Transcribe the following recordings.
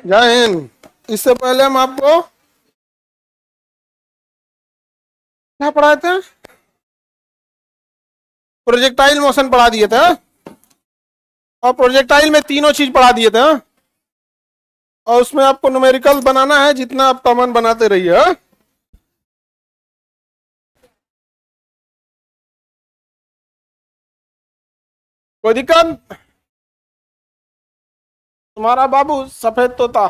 जय हिंद। इससे पहले हम आपको क्या पढ़ाए थे? प्रोजेक्टाइल मोशन पढ़ा दिए थे और प्रोजेक्टाइल में तीनों चीज पढ़ा दिए थे और उसमें आपको न्यूमेरिकल बनाना है, जितना आप कॉमन बनाते रहिए। कोई दिक्कत? तुम्हारा बाबू सफेद तोता,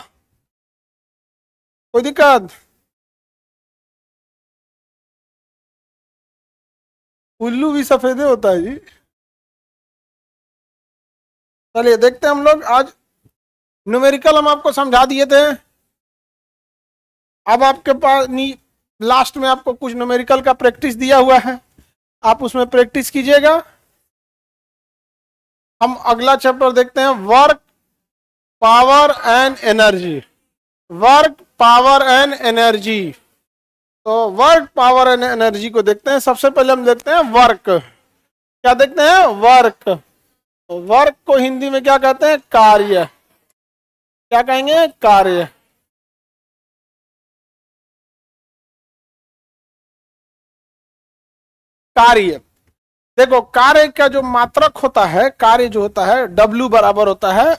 कोई दिक्कत? उल्लू भी सफेद ही होता है जी। चलिए देखते हैं हम लोग। आज न्यूमेरिकल हम आपको समझा दिए थे। अब आपके पास लास्ट में आपको कुछ न्यूमेरिकल का प्रैक्टिस दिया हुआ है, आप उसमें प्रैक्टिस कीजिएगा। हम अगला चैप्टर देखते हैं, work power and energy. Work power and energy. तो वर्क पावर एंड एनर्जी को देखते हैं। सबसे पहले हम देखते हैं वर्क। क्या देखते हैं? वर्क। तो वर्क को हिंदी में क्या कहते हैं? कार्य। क्या कहेंगे? कार्य। कार्य। देखो, कार्य का जो मात्रक होता है, कार्य जो होता है, W बराबर होता है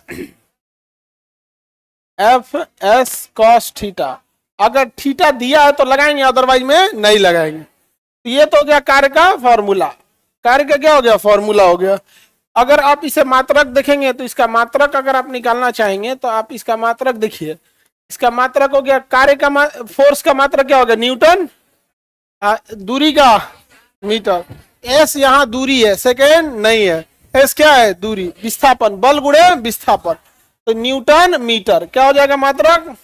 एफ एस कॉस थीटा। अगर थीटा दिया है तो लगाएंगे, अदरवाइज में नहीं लगाएंगे। तो ये तो हो गया कार्य का फॉर्मूला। कार्य का क्या हो गया? फॉर्मूला हो गया। अगर आप इसे मात्रक देखेंगे तो इसका मात्रक अगर आप निकालना चाहेंगे तो आप इसका मात्रक देखिए। इसका मात्रक हो गया कार्य का फोर्स का मात्रक क्या हो गया? न्यूटन। दूरी का मीटर। एस यहाँ दूरी है, सेकेंड नहीं है। एस क्या है? दूरी। विस्थापन, बल गुणे विस्थापन, तो न्यूटन मीटर। क्या हो जाएगा मात्रक?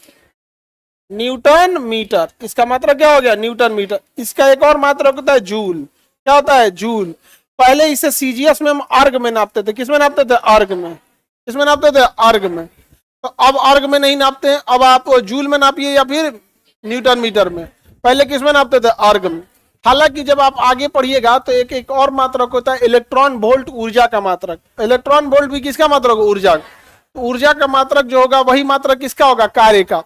Newton metre. इसका मात्रक क्या हो गया? Newton metre. इसका एक और मात्रक होता है जूल। क्या होता है? जूल। पहले इसे सीजीएस में हम अर्ग में नापते थे। किसमें नापते थे? अर्ग में। किसमें नापते थे? अर्ग में। तो अब अर्ग में नहीं नापते हैं, अब आप जूल में नापिए या फिर न्यूटन मीटर में। पहले किसमें नापते थे? अर्ग में। हालांकि जब आप आगे पढ़िएगा तो एक और मात्रक होता है इलेक्ट्रॉन वोल्ट, ऊर्जा का मात्रक। इलेक्ट्रॉन वोल्ट भी किसका मात्रक? ऊर्जा। तो ऊर्जा का मात्रक जो होगा वही मात्रक किसका होगा? कार्य का।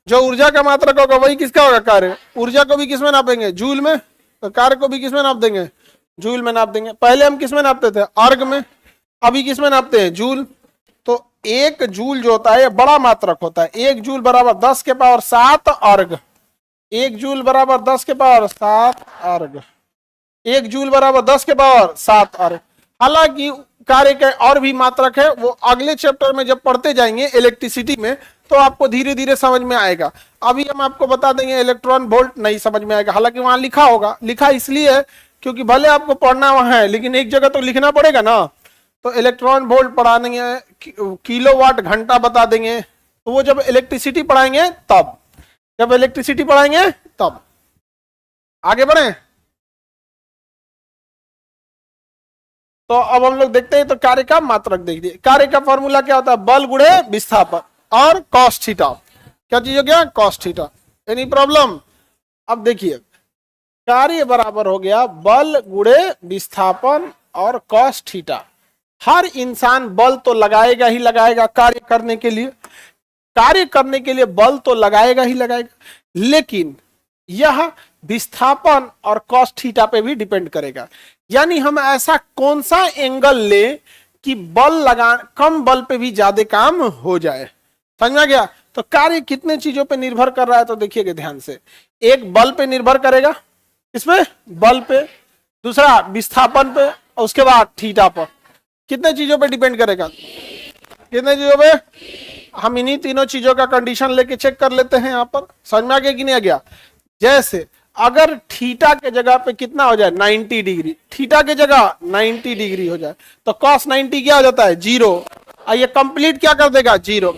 जो ऊर्जा का मात्रक होगा वही किसका होगा? कार्य। ऊर्जा को भी किसमें नापेंगे? जूल में। तो कार्य को भी किसमें नाप देंगे? जूल में नाप देंगे। पहले हम किसमें नापते थे? अर्ग में। अभी किसमें नापते हैं? जूल। तो एक जूल जो होता है ये बड़ा मात्रक होता है। एक जूल बराबर 10 के पावर 7 अर्ग। एक जूल बराबर 10 के पावर 7 अर्ग। एक जूल बराबर 10 के पावर 7 अर्ग। हालांकि कार्य के और भी मात्रक है, वो अगले चैप्टर में जब पढ़ते जाएंगे इलेक्ट्रिसिटी में तो आपको धीरे धीरे समझ में आएगा। अभी हम आपको बता देंगे इलेक्ट्रॉन वोल्ट नहीं समझ में आएगा। हालांकि वहां लिखा होगा, लिखा इसलिए है क्योंकि भले आपको पढ़ना वहां है लेकिन एक जगह तो लिखना पड़ेगा ना। तो इलेक्ट्रॉन वोल्ट पढ़ा देंगे, किलोवाट घंटा बता देंगे। तो वो जब इलेक्ट्रिसिटी पढ़ाएंगे तब, जब इलेक्ट्रिसिटी पढ़ाएंगे तब। आगे बढ़े तो अब हम लोग देखते हैं। तो कार्य का मात्रक देखिए। कार्य का फॉर्मूला क्या होता है? बल गुणे विस्थापन और कॉस थीटा। क्या चीज हो गया? Cos theta. Any problem? अब देखिए, कार्य बराबर हो गया बल गुणे विस्थापन और कॉस थीटा। हर इंसान बल तो लगाएगा ही लगाएगा कार्य करने के लिए। कार्य करने के लिए बल तो लगाएगा ही लगाएगा, लेकिन यह विस्थापन और कॉस थीटा पे भी डिपेंड करेगा। यानी हम ऐसा कौन सा एंगल ले कि बल लगा, कम बल पे भी ज्यादा काम हो जाए। समझ में आ गया? तो कार्य कितने चीजों पे निर्भर कर रहा है तो देखिएगा ध्यान से। एक बल पे निर्भर करेगा, इसमें बल पे। दूसरा विस्थापन पे, और उसके बाद थीटा पर। कितने चीजों पे डिपेंड करेगा? कितने चीजों पे? हम इन्हीं तीनों चीजों का कंडीशन लेके चेक कर लेते हैं यहाँ पर। समझ में आ गया कि नहीं आ गया? जैसे अगर थीटा के जगह पे कितना हो जाए? 90 डिग्री। थीटा के जगह 90 डिग्री हो जाए तो कॉस 90 क्या हो जाता है? 0। और ये कंप्लीट क्या कर देगा? 0।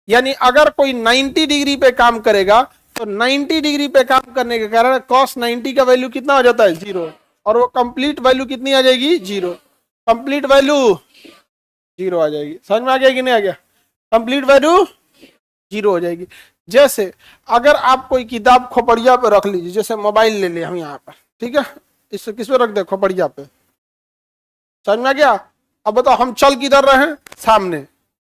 यानी अगर कोई 90 डिग्री पे काम करेगा तो 90 डिग्री पे काम करने के कारण कॉस 90 का वैल्यू कितना हो जाता है? 0। और वो कंप्लीट वैल्यू कितनी आ जाएगी? 0। कंप्लीट वैल्यू 0 आ जाएगी। समझ में आ गया कि नहीं आ गया? कंप्लीट वैल्यू 0 हो जाएगी। जैसे अगर आप कोई किताब खोपड़िया पे रख लीजिए, जैसे मोबाइल ले ले हम यहाँ पर, ठीक है, इससे किस पे रख दे? खोपड़िया पे। समझ में आ गया? अब बताओ हम चल किधर रहे हैं? सामने।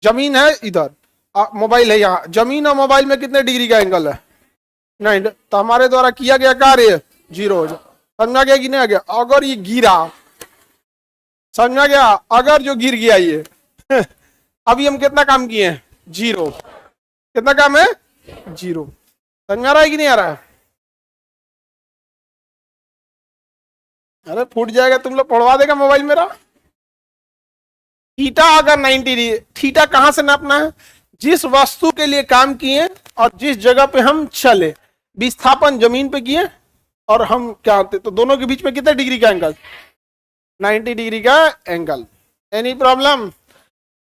जमीन है इधर, मोबाइल है यहाँ, जमीन और मोबाइल में कितने डिग्री का एंगल है? 9। तो हमारे द्वारा किया गया कार्य 0 हो जाए। समझा गया कि नहीं आ गया? अगर ये गिरा, समझा गया, अगर जो गिर गया ये अभी हम कितना काम किए हैं? 0। कितना काम है? 0। समझ आ रहा है कि नहीं आ रहा है? अरे फूट जाएगा, तुम लोग पढ़वा देगा मोबाइल मेरा। थीटा अगर 90 डिग्री, थीटा कहां से नापना है? जिस वस्तु के लिए काम किए और जिस जगह पे हम चले, विस्थापन जमीन पे किए और हम क्या होते, तो दोनों के बीच में कितने डिग्री का एंगल? 90 डिग्री का एंगल। Any problem?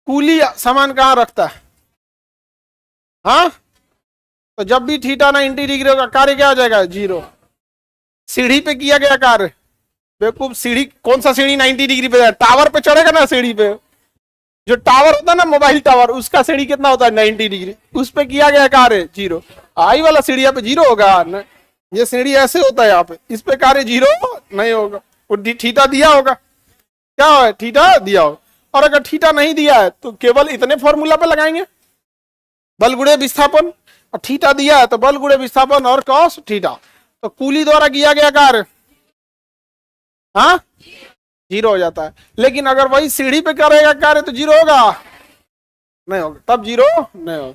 कूली सामान कहां रखता है? हाँ, तो जब भी थीटा 90 डिग्री का कार्य क्या हो जाएगा? 0। सीढ़ी पे किया गया कार्य, बेवकूफ, सीढ़ी कौन सा सीढ़ी 90 डिग्री पे? टावर पे चढ़ेगा ना, सीढ़ी पे जो टावर होता है ना, मोबाइल टावर, उसका सीढ़ी कितना होता है? 90 डिग्री। उस पे किया गया कार्य 0। आई वाला सीढ़ी यहाँ पे 0 होगा न? ये सीढ़ी ऐसे होता है यहाँ पे, इस पे कार्य 0 नहीं होगा। वो थीटा दिया होगा, क्या है? थीटा दिया होगा। और अगर थीटा नहीं दिया है तो केवल इतने फॉर्मूला पे लगाएंगे, बल गुणे विस्थापन। और थीटा दिया है तो बल गुणे विस्थापन और कॉस थीटा। तो कूली द्वारा किया गया कार्य, हाँ, 0 हो जाता है। लेकिन अगर वही सीढ़ी पे करेगा कार्य तो 0 होगा? नहीं होगा, तब 0 नहीं होगा।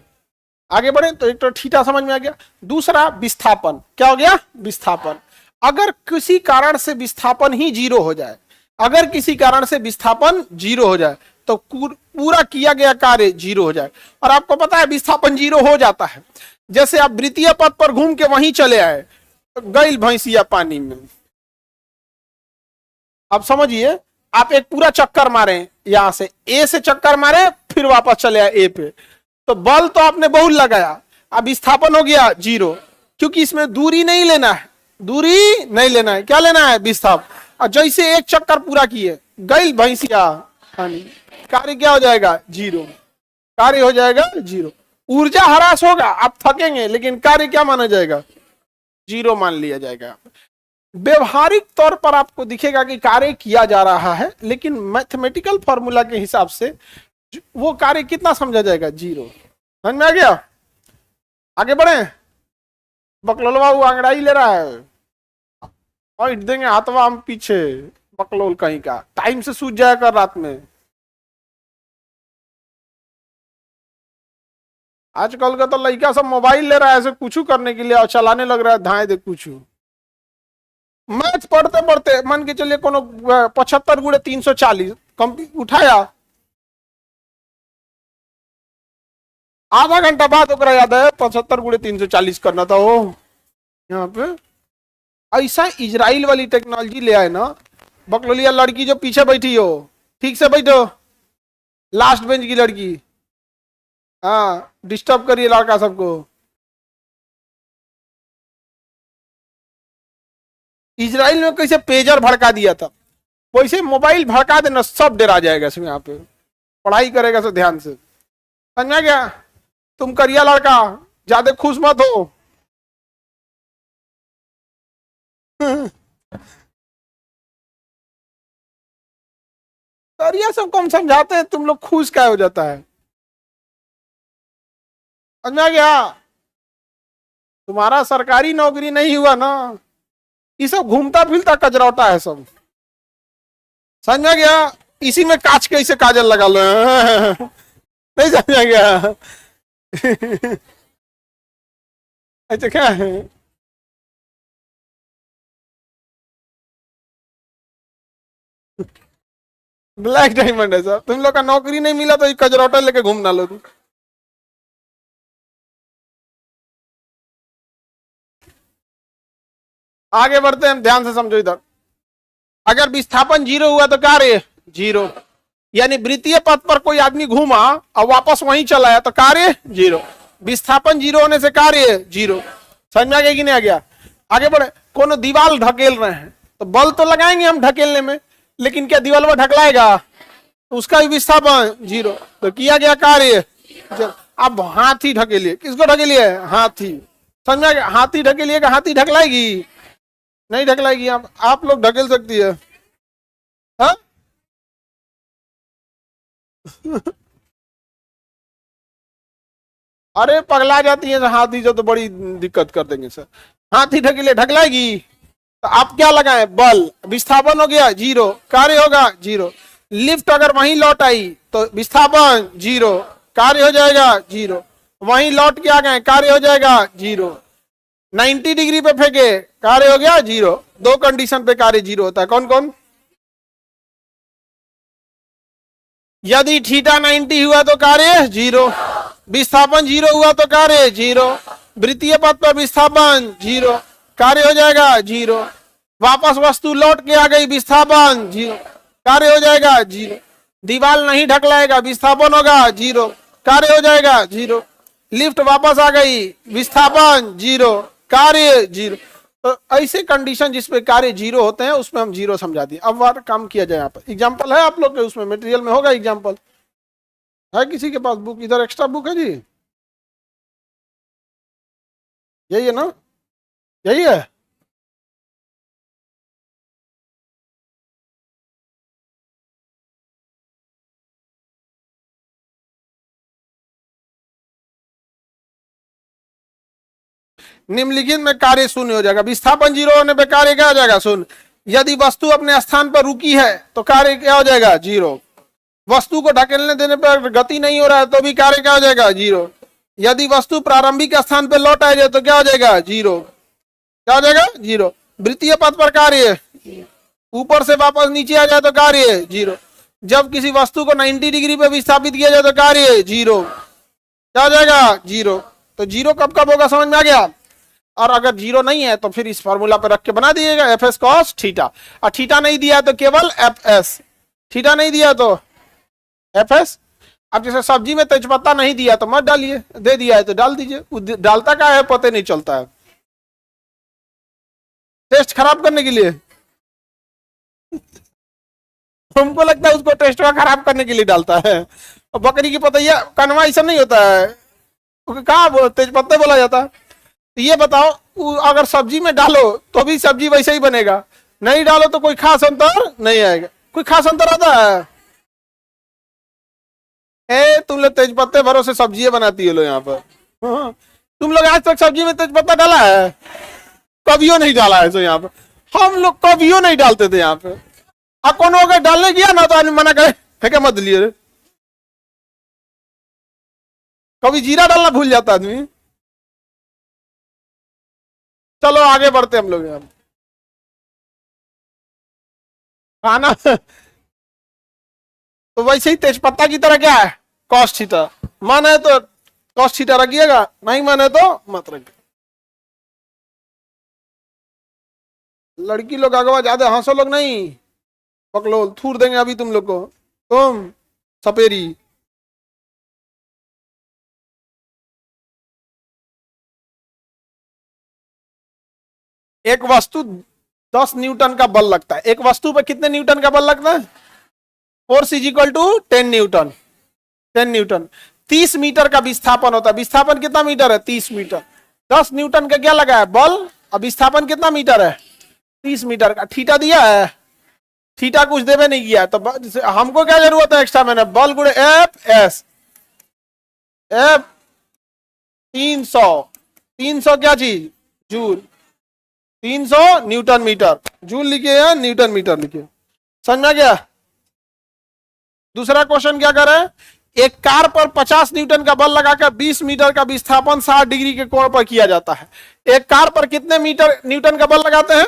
आगे बढ़े तो एक तो थीटा समझ में आ गया। दूसरा विस्थापन, क्या हो गया? विस्थापन। अगर किसी कारण से विस्थापन ही 0 हो जाए, अगर किसी कारण से विस्थापन 0 हो जाए तो पूरा किया गया कार्य 0 हो जाए। और आपको पता है विस्थापन 0 हो जाता है, जैसे आप वृत्तीय पथ पर घूम के वहीं चले आए, तो गई भैंसिया पानी में। अब समझिए, आप एक पूरा चक्कर मारे, यहां से ए से चक्कर मारे, फिर वापस चले आए ए पे, तो बल तो आपने बहुत लगाया, अब विस्थापन हो गया 0, क्योंकि इसमें दूरी नहीं लेना है, दूरी नहीं लेना है, क्या लेना है? विस्थापन। और जैसे एक चक्कर पूरा किए, गई भैंसिया, कार्य क्या हो जाएगा? 0। कार्य हो जाएगा 0। ऊर्जा ह्रास होगा, आप थकेंगे, लेकिन कार्य क्या माना जाएगा? 0 मान लिया जाएगा। व्यवहारिक तौर पर आपको दिखेगा कि कार्य किया जा रहा है, लेकिन मैथमेटिकल फॉर्मूला के हिसाब से वो कार्य कितना समझा जाएगा? 0। समझ में आ गया? आगे बढ़े। बकलोलवा वो अंगड़ाई ले रहा है और इट देंगे हाथवा हम पीछे, बकलोल कहीं का, टाइम से सूझ जाएगा रात में। आजकल का तो लड़का सब मोबाइल ले रहा है ऐसे कुछ करने के लिए और चलाने लग रहा है धाए दे कुछ। मैथ पढ़ते पढ़ते मान के चलिए कोनो 75 गुणे 340 उठाया, आधा घंटा बाद ओकरा याद है 75 गुणे 340 करना था। वो यहाँ पे ऐसा इजराइल वाली टेक्नोलॉजी ले आए ना, बकलोलिया लड़की जो पीछे बैठी हो, ठीक से बैठो, लास्ट बेंच की लड़की, हाँ, डिस्टर्ब करिए लड़का सबको। इजराइल में कैसे पेजर भड़का दिया था, वैसे मोबाइल भड़का देना, सब डरा जाएगा इसमें। यहाँ पे पढ़ाई करेगा तो ध्यान से, समझा गया? तुम करिया लड़का, ज्यादा खुश मत हो। करिया सबको हम समझाते हैं, तुम लोग खुश क्या हो जाता है? समझा गया? तुम्हारा सरकारी नौकरी नहीं हुआ ना, ये सब घूमता फिरता कजरौटा है सब, समझा गया? इसी में काच कैसे काजल लगा लो। नहीं समझा गया? अच्छा क्या है? ब्लैक डायमंड है सर, तुम लोग का नौकरी नहीं मिला तो कजरौटा लेके घूमना लो तुम। आगे बढ़ते हैं, ध्यान से समझो इधर। अगर विस्थापन 0 हुआ तो कार्य 0, यानी वृत्तीय पथ पर कोई आदमी घूमा और वापस वहीं चला आया तो कार्य 0। विस्थापन 0 होने से कार्य 0। समझ में आ गया कि नहीं आ गया? आगे बढ़े। कोनो दीवार ढकेल रहे हैं तो बल तो लगाएंगे हम ढकेलने में, लेकिन क्या दीवार में ढकलाएगा? तो उसका भी विस्थापन 0। तो किया गया कार्य। अब हाथी ढकेलिए, किसको ढकेलिए? हाथी। समझ में आ गया? हाथी ढकेलिएगा, हाथी ढकलाएगी? नहीं ढकलाएगी। आप लोग ढकेल सकती है, हाँ? अरे पगला जाती है हाथी जो, तो बड़ी दिक्कत कर देंगे सर। हाथी ढकेले ढकलाएगी तो आप क्या लगाए, बल। विस्थापन हो गया जीरो, कार्य होगा जीरो। लिफ्ट अगर वहीं लौट आई तो विस्थापन जीरो, कार्य हो जाएगा जीरो। वहीं लौट के आ गए, कार्य हो जाएगा जीरो। 90 डिग्री पे फेंके, कार्य हो गया जीरो। दो कंडीशन पे कार्य जीरो होता है, कौन कौन? यदि थीटा 90 हुआ तो कार्य जीरो, विस्थापन जीरो हुआ तो कार्य जीरो, वृत्तीय पथ पर विस्थापन जीरो, कार्य हो जाएगा जीरो। वापस वस्तु लौट के आ गई, विस्थापन जीरो, कार्य हो जाएगा जीरो। दीवार नहीं ढकलाएगा, विस्थापन होगा जीरो, कार्य हो जाएगा जीरो। लिफ्ट वापस आ गई, विस्थापन जीरो, कार्य जीरो। तो ऐसे कंडीशन जिसपे कार्य जीरो होते हैं उसमें हम जीरो समझा दिए। अब वार काम किया जाए। यहाँ पर एग्जाम्पल है आप लोग के, उसमें मटेरियल में होगा एग्जाम्पल। है किसी के पास बुक? इधर एक्स्ट्रा बुक है जी, यही है ना, यही है। निम्नलिखित में कार्य शून्य हो जाएगा। विस्थापन जीरो होने पे कार्य क्या हो जाएगा, शून्य। यदि वस्तु अपने स्थान पर रुकी है तो कार्य क्या हो जाएगा, जीरो। वस्तु को ढकेलने देने पर गति नहीं हो रहा है तो भी कार्य क्या हो जाएगा, जीरो। यदि वस्तु प्रारंभिक स्थान पर लौट आ जाए तो क्या हो जाएगा, जीरो। क्या हो जाएगा, जीरो। वृत्तीय पथ पर कार्य, ऊपर से वापस नीचे आ जाए तो कार्य जीरो। जब किसी वस्तु को 90 डिग्री पे विस्थापित किया जाए तो कार्य जीरो, क्या हो जाएगा, जीरो। तो जीरो कब कब होगा, समझ में आ गया। और अगर जीरो नहीं है तो फिर इस फॉर्मूला पर रख के बना दिएगा, एफ एस कॉस थीटा। और थीटा नहीं दिया तो केवल एफ एस, थीटा नहीं दिया तो एफ एस। अब जैसे सब्जी में तेजपत्ता नहीं दिया तो मत डालिए, दे दिया है तो डाल दीजिए। डालता का है पता नहीं चलता है, टेस्ट खराब करने के लिए। हमको लगता है उसको टेस्ट खराब करने के लिए डालता है। और बकरी की पतैया कनवा ऐसा नहीं होता है, कहाँ तेजपत्ते बोला जाता है। तो ये बताओ, अगर सब्जी में डालो तो भी सब्जी वैसे ही बनेगा, नहीं डालो तो कोई खास अंतर नहीं आएगा। कोई खास अंतर आता है? तुम लोग तेजपत्ते भरोसे सब्जी बनाती है लो यहाँ पर। हाँ, तुम लोग आज तक सब्जी में तेजपत्ता डाला है? कभियो नहीं डाला है। तो यहाँ पर हम लोग कभियो नहीं डालते थे यहाँ पे। अब कौन अगर डालने गया ना तो आदमी मना करे, फेंके मत लिए। कभी जीरा डालना भूल जाता आदमी। चलो आगे बढ़ते हम लोग। यहाँ खाना तो वैसे ही तेजपत्ता की तरह क्या है, कॉस थीटा। मन है तो कॉस थीटा रखिएगा, नहीं मन है तो मत रखिए। लड़की लोग अगवा ज्यादा हंसो लोग नहीं, पकलो थूर देंगे अभी तुम लोग को। तुम सपेरी। एक वस्तु 10 न्यूटन का बल लगता है, एक वस्तु पे कितने न्यूटन का बल लगता है, force is equal to 10 newton. 10 newton. 30 metre का विस्थापन होता है। विस्थापन कितना मीटर है, 30 मीटर। 10 न्यूटन का क्या लगा है, बल। अब विस्थापन कितना मीटर है, 30 मीटर का। थीटा दिया है, थीटा कुछ देवे नहीं किया तो हमको क्या जरूरत है एक्स्ट्रा, मैंने बल गुणे एफ एस। एफ 300, 300 क्या चीज, जूल। 300 न्यूटन मीटर, जूल लिखिए या न्यूटन मीटर लिखिए। समझ में गया। दूसरा क्वेश्चन क्या कर रहे हैं, एक कार पर 50 न्यूटन का बल लगाकर 20 मीटर का विस्थापन 60 डिग्री के कोण पर किया जाता है। एक कार पर कितने न्यूटन का बल लगाते हैं,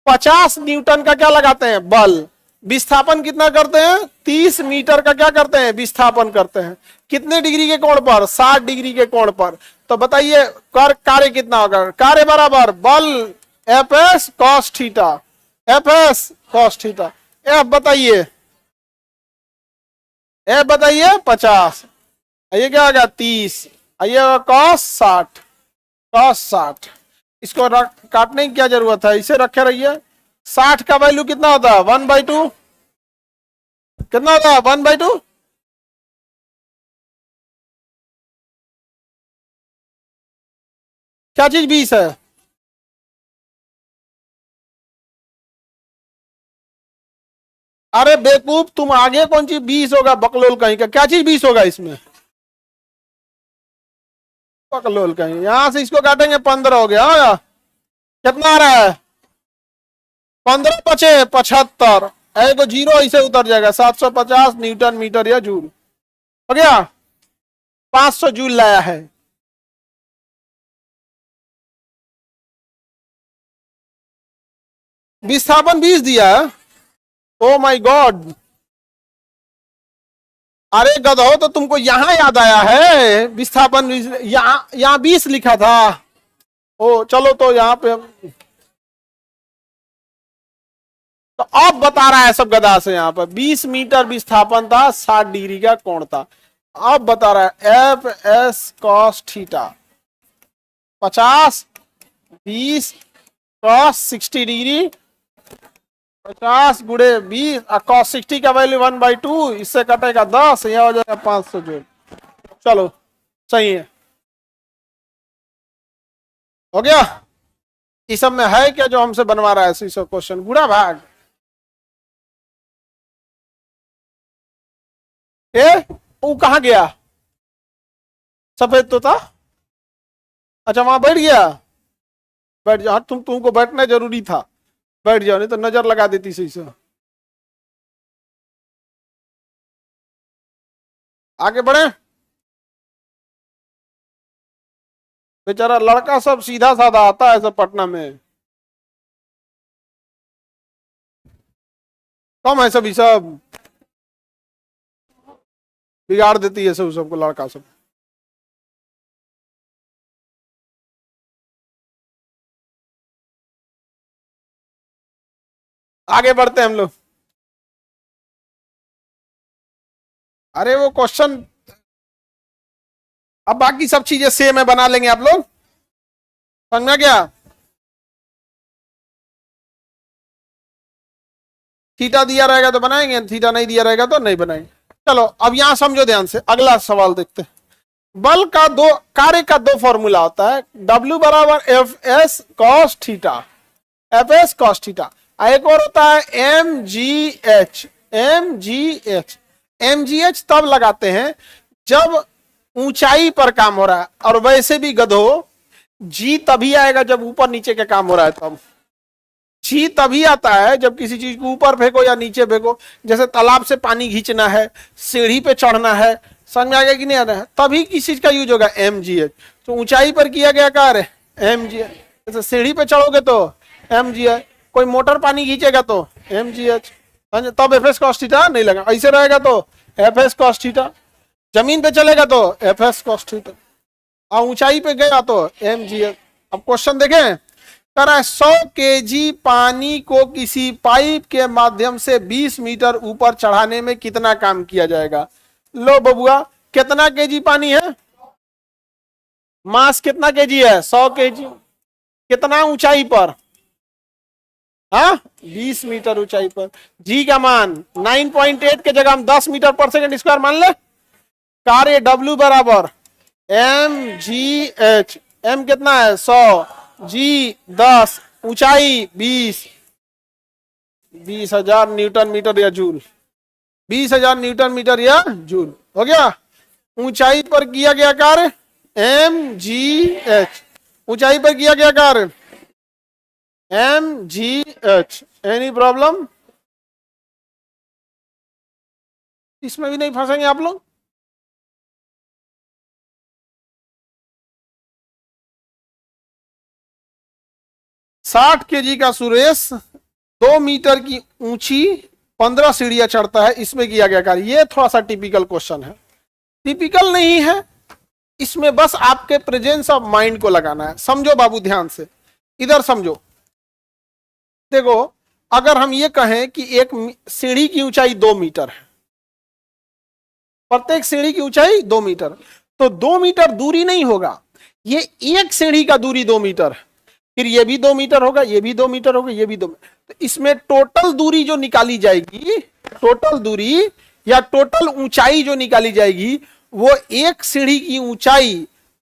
50 न्यूटन का क्या लगाते हैं, बल। विस्थापन कितना करते हैं, 30 मीटर का क्या करते हैं, विस्थापन करते हैं। कितने डिग्री के कोण पर, 60 डिग्री के कोण पर। तो बताइए कार्य कितना होगा, कार्य बराबर बल F S cos theta, F S cos theta. F बताइए, एफ बताइए 50, ये क्या होगा 30, ये कॉस 60, कॉस 60। इसको काटने की क्या जरूरत है, इसे रखे रहिए। 60 का वैल्यू कितना होता है, 1/2। कितना होता है, 1/2। क्या चीज 20 है, अरे बेवकूफ तुम, आगे कौन चीज 20 होगा, बकलोल कहीं का। क्या चीज 20 होगा इसमें, पकलोल कहीं, यहां से इसको काटेंगे 15 हो गया, कितना आ रहा है 15 बचे 75, एक जीरो इसे उतर जाएगा 750 न्यूटन मीटर या जूल हो गया। 500 जूल लाया है। विस्थापन 20 दिया है। ओ माय गॉड, अरे गधो, तो तुमको यहां याद आया है विस्थापन, यहाँ 20 लिखा था। ओ चलो, तो यहाँ पे तो अब बता रहा है सब गधा से, यहाँ पर 20 मीटर विस्थापन था, 60 डिग्री का कोण था। अब बता रहा है F S cos theta 50 20 cos 60 degree, 50 गुणे 20, कॉस 60 का वैल्यू 1/2, इससे कटेगा 10, यह हो जाएगा 500 जूल। चलो सही है, हो गया। इस सब में है क्या जो हमसे बनवा रहा है इसी सब क्वेश्चन, बुरा भाग। वो कहा गया सफेद तो था, अच्छा वहां बैठ गया, बैठ जाओ, तुमको बैठना जरूरी था, बैठ जाओ नहीं तो नजर लगा देती सही से। आगे बढ़े, बेचारा लड़का सब सीधा साधा आता है सब पटना में, कम है सभी सब बिगाड़ देती है सब, सबको लड़का सब। आगे बढ़ते हैं हम लोग। अरे वो क्वेश्चन, अब बाकी सब चीजें सेम है, बना लेंगे आप लोग, समझ में क्या। थीटा दिया रहेगा तो बनाएंगे, थीटा नहीं दिया रहेगा तो नहीं बनाएंगे। चलो अब यहां समझो ध्यान से, अगला सवाल देखते हैं। बल का दो कार्य का दो फॉर्मूला होता है, W बराबर F S cos theta, F S cos theta, एक और होता है M G H, M G H. M G H तब लगाते हैं जब ऊंचाई पर काम हो रहा है, और वैसे भी गधो जी तभी आएगा जब ऊपर नीचे का काम हो रहा है, तब जी तभी आता है जब किसी चीज को ऊपर फेंको या नीचे फेंको, जैसे तालाब से पानी खींचना है, सीढ़ी पे चढ़ना है, समझ में आ गया कि नहीं आ रहा है, तभी किस चीज का यूज होगा एम जी एच। तो ऊंचाई पर किया गया कार्य एम जी एच, जैसे सीढ़ी पे चढ़ोगे तो एम जी एच, कोई मोटर पानी खींचेगा तो एम जी एच, तब एफ एस कॉस थीटा नहीं लगा, ऐसे रहेगा तो एफ एस कॉस थीटा, जमीन पे चलेगा तो एफ एस कॉस थीटा, और ऊंचाई पे गया तो एम जी एच। अब क्वेश्चन देखें, कह रहा है 100 केजी पानी को किसी पाइप के माध्यम से 20 मीटर ऊपर चढ़ाने में कितना काम किया जाएगा। लो बबुआ, कितना केजी पानी है, मास कितना केजी है 100 केजी, कितना ऊंचाई पर, हाँ 20 मीटर ऊंचाई पर। जी का मान 9.8 के जगह हम 10 मीटर पर सेकंड स्क्वायर मान ले। कार्य W बराबर एम जी एच, एम कितना है 100, जी 10, ऊंचाई 20, 20,000 न्यूटन मीटर या जूल, 20,000 न्यूटन मीटर या जूल, हो गया। ऊंचाई पर किया गया कार्य एम जी एच, ऊंचाई पर किया गया कार्य M G H. Any problem, इसमें भी नहीं फंसेंगे आप लोग। साठ केजी का सुरेश 2 मीटर की ऊंची 15 सीढ़ियां चढ़ता है, इसमें किया गया कार्य। ये थोड़ा सा टिपिकल क्वेश्चन है, टिपिकल नहीं है, इसमें बस आपके प्रेजेंस ऑफ माइंड को लगाना है। समझो बाबू ध्यान से, इधर समझो, देखो अगर हम ये कहें कि एक सीढ़ी की ऊंचाई 2 मीटर है, प्रत्येक सीढ़ी की ऊंचाई 2 मीटर, तो 2 मीटर दूरी नहीं होगा, ये एक सीढ़ी का दूरी 2 मीटर है, फिर ये भी 2 मीटर होगा, ये भी 2 मीटर होगा, ये भी 2 मीटर, तो इसमें टोटल दूरी जो निकाली जाएगी, टोटल दूरी या टोटल ऊंचाई जो निकाली जाएगी, वो एक सीढ़ी की ऊंचाई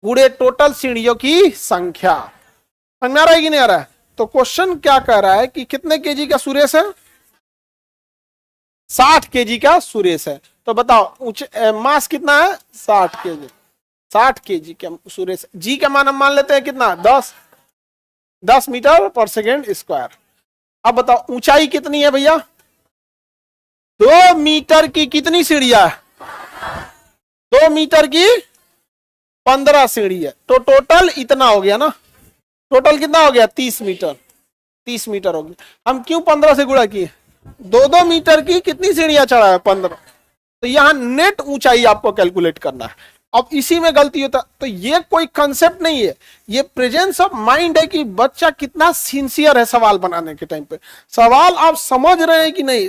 पूरे टोटल सीढ़ियों की संख्या। समझ में आ रहा है कि नहीं आ रहा है। तो क्वेश्चन क्या कह रहा है कि कितने केजी का सुरेश है, 60 केजी का सुरेश है। तो बताओ मास कितना है 60 केजी, 60 kg के सुरेश जी का मान हम मान लेते हैं कितना 10 मीटर पर सेकेंड स्क्वायर। अब बताओ ऊंचाई कितनी है भैया 2 मीटर की कितनी सीढ़ियां है 2 मीटर की 15 सीढ़ी है तो टोटल इतना हो गया ना टोटल कितना हो गया 30 मीटर हो गया। हम क्यों 15 से गुणा किए 2 मीटर की कितनी सीढ़ियां चढ़ा है 15 तो यहां नेट ऊंचाई आपको कैलकुलेट करना है। अब इसी में गलती होता तो ये कोई कंसेप्ट नहीं है ये प्रेजेंस ऑफ माइंड है कि बच्चा कितना सिंसियर है सवाल बनाने के टाइम पे सवाल आप समझ रहे हैं कि नहीं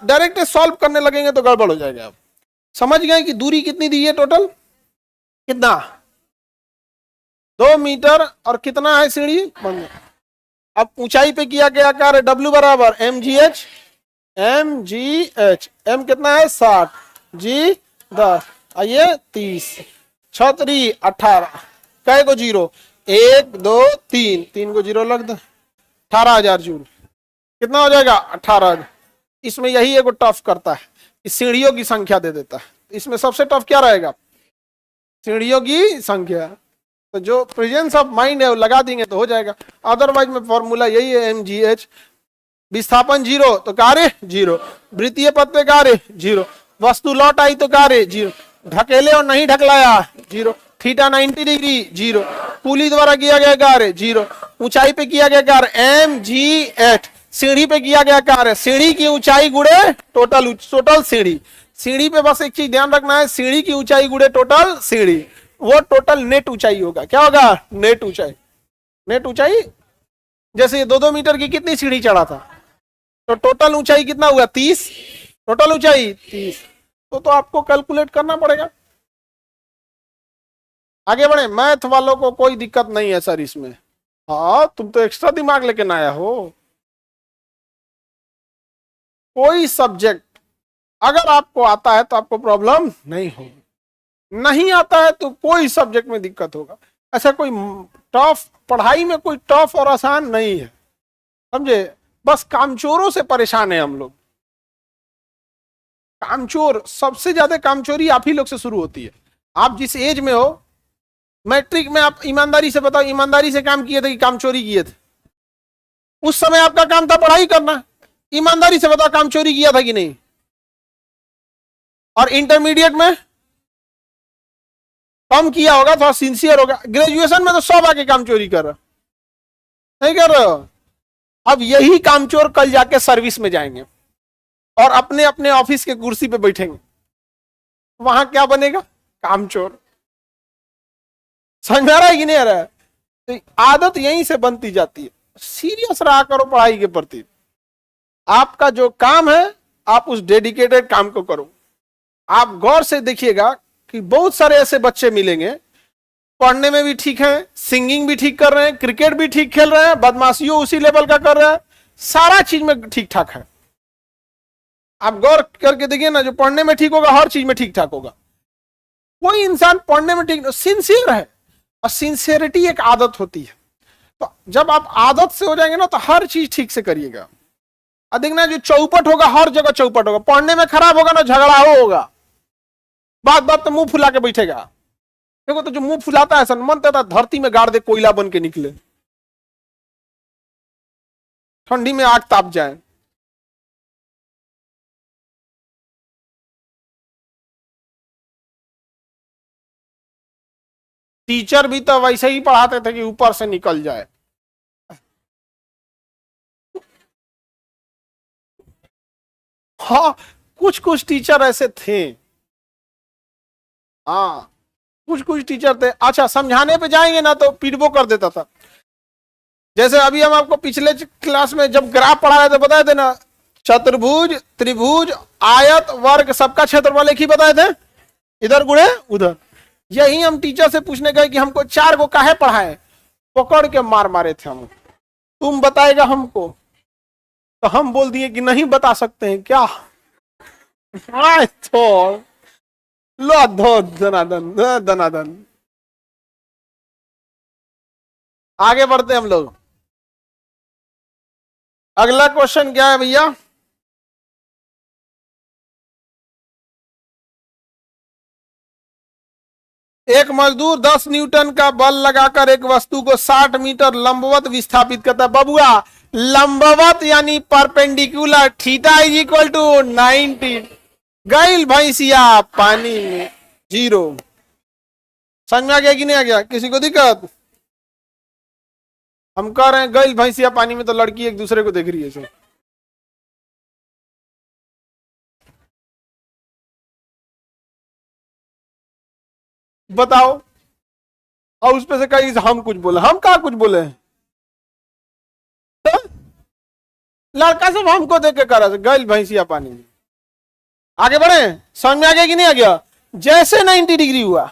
डायरेक्ट सॉल्व करने लगेंगे तो गड़बड़ हो जाएगा। आप समझ गए कि दूरी कितनी दी है टोटल कितना 2 मीटर और कितना है सीढ़ी 15। अब ऊंचाई पे किया गया कार्य W बराबर mgh m कितना है 60 g 10 आइए 30 छतरी 18 कै को जीरो 1 2 3 को जीरो लग दो 18,000 जूल कितना हो जाएगा 18,000। इसमें यही एक टफ करता है कि सीढ़ियों की संख्या दे देता है इसमें सबसे टफ क्या रहेगा सीढ़ियों की संख्या तो जो प्रेजेंस ऑफ माइंड है वो लगा देंगे तो हो जाएगा। अदरवाइज में फॉर्मूला यही है mgh विस्थापन 0 तो कार्य 0 वृत्तीय पथ पे कार्य 0 वस्तु लौट आई तो कार्य 0 ढकेले और नहीं ढकलाया 0 थीटा 90 डिग्री 0 पुली द्वारा किया गया कार्य 0 ऊंचाई पे किया गया कार्य mgh सीढ़ी पे किया गया कार्य सीढ़ी की ऊंचाई गुड़े टोटल सीढ़ी पे बस एक चीज ध्यान रखना है सीढ़ी की ऊंचाई गुड़े टोटल सीढ़ी वो टोटल नेट ऊंचाई होगा क्या होगा नेट ऊंचाई जैसे 2 मीटर की कितनी सीढ़ी चढ़ा था तो टोटल ऊंचाई कितना हुआ 30 टोटल ऊंचाई 30 तो आपको कैलकुलेट करना पड़ेगा। आगे बढ़े मैथ वालों को कोई दिक्कत नहीं है सर इसमें हाँ तुम तो एक्स्ट्रा दिमाग लेके आया हो कोई सब्जेक्ट अगर आपको आता है तो आपको प्रॉब्लम नहीं होगी नहीं आता है तो कोई सब्जेक्ट में दिक्कत होगा। ऐसा कोई टफ पढ़ाई में कोई टफ और आसान नहीं है समझे बस कामचोरों से परेशान है हम लोग कामचोर सबसे ज्यादा कामचोरी आप ही लोग से शुरू होती है। आप जिस एज में हो मैट्रिक में आप ईमानदारी से बताओ ईमानदारी से काम किए थे कि कामचोरी किए थे उस समय आपका काम था पढ़ाई करना ईमानदारी से बताओ कामचोरी किया था कि नहीं और इंटरमीडिएट में कम किया होगा थोड़ा सिंसियर होगा ग्रेजुएशन में तो सब आके काम चोरी कर रहा नहीं कर रहे हो। अब यही कामचोर कल जाके सर्विस में जाएंगे और अपने अपने ऑफिस के कुर्सी पे बैठेंगे वहां क्या बनेगा कामचोर समझ में आ रहा है कि नहीं आ रहा है तो आदत यहीं से बनती जाती है। सीरियस रहा करो पढ़ाई के प्रति आपका जो काम है आप उस डेडिकेटेड काम को करो। आप गौर से देखिएगा कि बहुत सारे ऐसे बच्चे मिलेंगे पढ़ने में भी ठीक है सिंगिंग भी ठीक कर रहे हैं क्रिकेट भी ठीक खेल रहे हैं बदमाशियों उसी लेवल का कर रहे हैं सारा चीज में ठीक ठाक है। आप गौर करके देखिए ना जो पढ़ने में ठीक होगा हर चीज में ठीक ठाक होगा। कोई इंसान पढ़ने में ठीक सिंसियर है और सिंसियरिटी एक आदत होती है तो जब आप आदत से हो जाएंगे ना तो हर चीज ठीक से करिएगा। देखना जो चौपट होगा हर जगह चौपट होगा पढ़ने में खराब होगा ना झगड़ा होगा बात तो मुंह फुला के बैठेगा। देखो तो जो मुंह फुलाता है मन तो धरती में गाड़ दे कोयला बन के निकले ठंडी में आग ताप जाए। टीचर भी तो वैसे ही पढ़ाते थे कि ऊपर से निकल जाए। हाँ कुछ टीचर ऐसे थे हाँ कुछ टीचर थे अच्छा समझाने पे जाएंगे ना तो पीटबो कर देता था। जैसे अभी हम आपको पिछले क्लास में जब ग्राफ पढ़ा रहे थे बताए थे ना चतुर्भुज त्रिभुज आयत वर्ग सबका क्षेत्रफल एक ही बताए थे इधर गुणे उधर। यही हम टीचर से पूछने गए कि हमको 4 को काहे पढ़ाए पकड़ के मारे थे हम तुम बताएगा हमको तो हम बोल दिए कि नहीं बता सकते हैं क्या तो लो धो दनादन। आगे बढ़ते हम लोग अगला क्वेश्चन क्या है भैया एक मजदूर 10 न्यूटन का बल लगाकर एक वस्तु को 60 मीटर लंबवत विस्थापित करता है। बबुआ, लंबवत यानी perpendicular, theta is equal to 90। गैल भैंसिया पानी में, 0। समझ में आ गया कि नहीं आ गया? किसी को दिक्कत? हम कह रहे हैं गैल भैंसिया पानी में, तो लड़की एक दूसरे को देख रही है सब। बताओ। और उस पे से कहीं हम कुछ बोले? हम कहा कुछ बोले? तो लड़का सब हमको देख के कह रहा गैल भैंसिया पानी में। आगे बढ़े, समझ में आ गया कि नहीं आ गया? जैसे 90 डिग्री हुआ